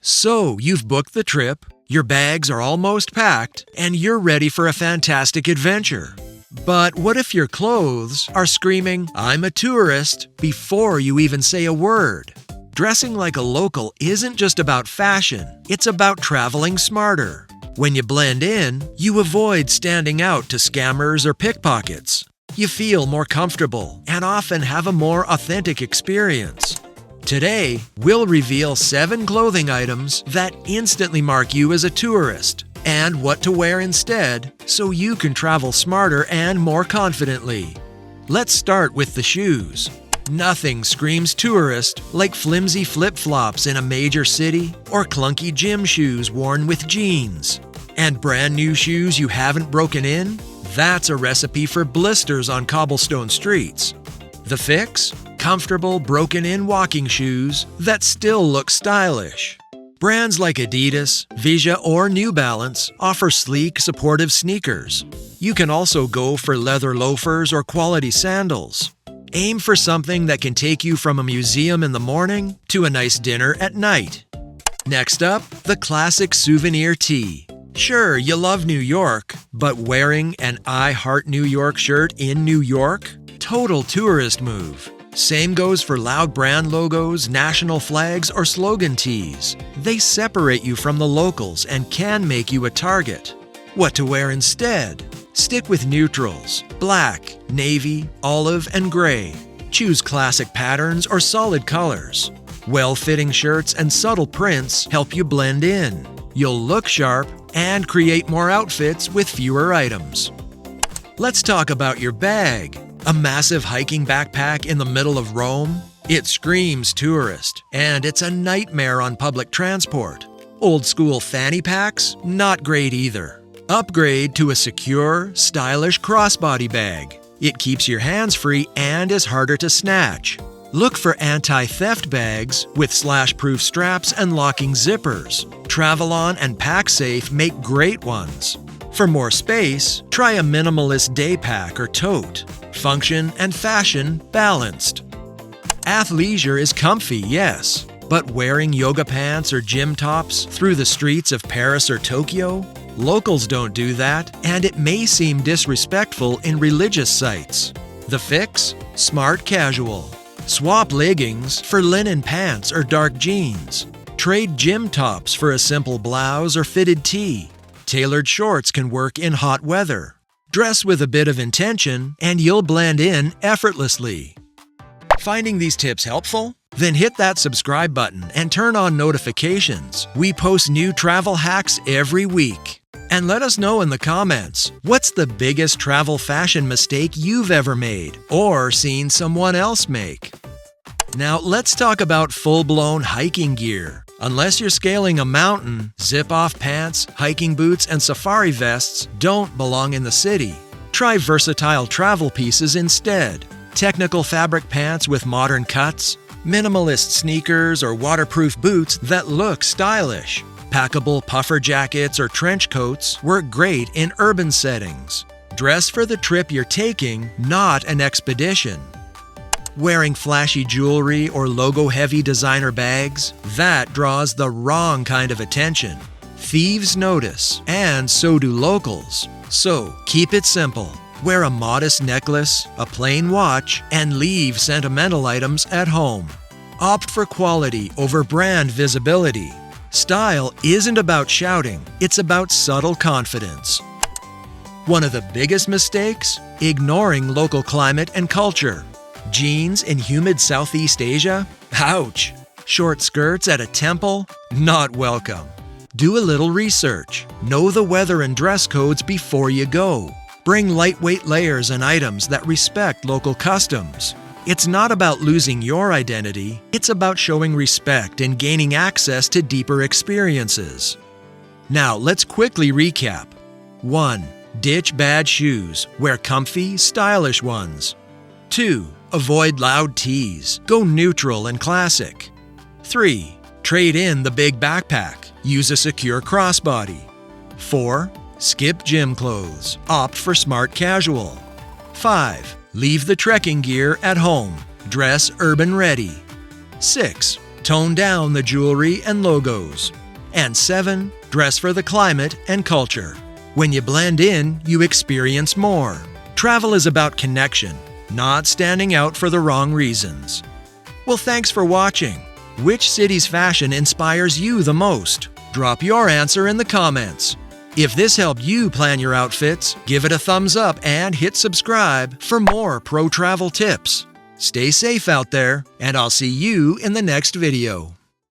So, you've booked the trip, your bags are almost packed, and you're ready for a fantastic adventure. But what if your clothes are screaming, "I'm a tourist," before you even say a word? Dressing like a local isn't just about fashion, it's about traveling smarter. When you blend in, you avoid standing out to scammers or pickpockets. You feel more comfortable and often have a more authentic experience. Today, we'll reveal 7 clothing items that instantly mark you as a tourist and what to wear instead so you can travel smarter and more confidently. Let's start with the shoes. Nothing screams tourist like flimsy flip-flops in a major city or clunky gym shoes worn with jeans. And brand new shoes you haven't broken in? That's a recipe for blisters on cobblestone streets. The fix? Comfortable, broken-in walking shoes that still look stylish. Brands like Adidas, Visa, or New Balance offer sleek, supportive sneakers. You can also go for leather loafers or quality sandals. Aim for something that can take you from a museum in the morning to a nice dinner at night. Next up, the classic Souvenir tee. Sure, you love New York, but wearing an I Heart New York shirt in New York? Total tourist move. Same goes for loud brand logos, national flags, or slogan tees. They separate you from the locals and can make you a target. What to wear instead? Stick with neutrals: black, navy, olive, and gray. Choose classic patterns or solid colors. Well-fitting shirts and subtle prints help you blend in. You'll look sharp and create more outfits with fewer items. Let's talk about your bag. A massive hiking backpack in the middle of Rome? It screams tourist, and it's a nightmare on public transport. Old-school fanny packs? Not great either. Upgrade to a secure, stylish crossbody bag. It keeps your hands free and is harder to snatch. Look for anti-theft bags with slash-proof straps and locking zippers. Travel-On and PackSafe make great ones. For more space, try a minimalist day pack or tote. Function and fashion balanced. Athleisure is comfy, yes, but wearing yoga pants or gym tops through the streets of Paris or Tokyo? Locals don't do that, and it may seem disrespectful in religious sites. The fix? Smart casual. Swap leggings for linen pants or dark jeans. Trade gym tops for a simple blouse or fitted tee. Tailored shorts can work in hot weather. Dress with a bit of intention and you'll blend in effortlessly. Finding these tips helpful? Then hit that subscribe button and turn on notifications. We post new travel hacks every week. And let us know in the comments, what's the biggest travel fashion mistake you've ever made or seen someone else make? Now let's talk about full-blown hiking gear. Unless you're scaling a mountain, zip-off pants, hiking boots, and safari vests don't belong in the city. Try versatile travel pieces instead. Technical fabric pants with modern cuts, minimalist sneakers or waterproof boots that look stylish. Packable puffer jackets or trench coats work great in urban settings. Dress for the trip you're taking, not an expedition. Wearing flashy jewelry or logo-heavy designer bags? That draws the wrong kind of attention. Thieves notice, and so do locals. So, keep it simple. Wear a modest necklace, a plain watch, and leave sentimental items at home. Opt for quality over brand visibility. Style isn't about shouting, it's about subtle confidence. One of the biggest mistakes? Ignoring local climate and culture. Jeans in humid Southeast Asia? Ouch! Short skirts at a temple? Not welcome. Do a little research. Know the weather and dress codes before you go. Bring lightweight layers and items that respect local customs. It's not about losing your identity, it's about showing respect and gaining access to deeper experiences. Now, let's quickly recap. 1. Ditch bad shoes. Wear comfy, stylish ones. 2. Avoid loud tees. Go neutral and classic. 3. Trade in the big backpack. Use a secure crossbody. 4. Skip gym clothes. Opt for smart casual. 5. Leave the trekking gear at home. Dress urban ready. 6. Tone down the jewelry and logos. And 7. Dress for the climate and culture. When you blend in, you experience more. Travel is about connection, not standing out for the wrong reasons. Well, thanks for watching. Which city's fashion inspires you the most? Drop your answer in the comments. If this helped you plan your outfits, give it a thumbs up and hit subscribe for more pro travel tips. Stay safe out there, and I'll see you in the next video.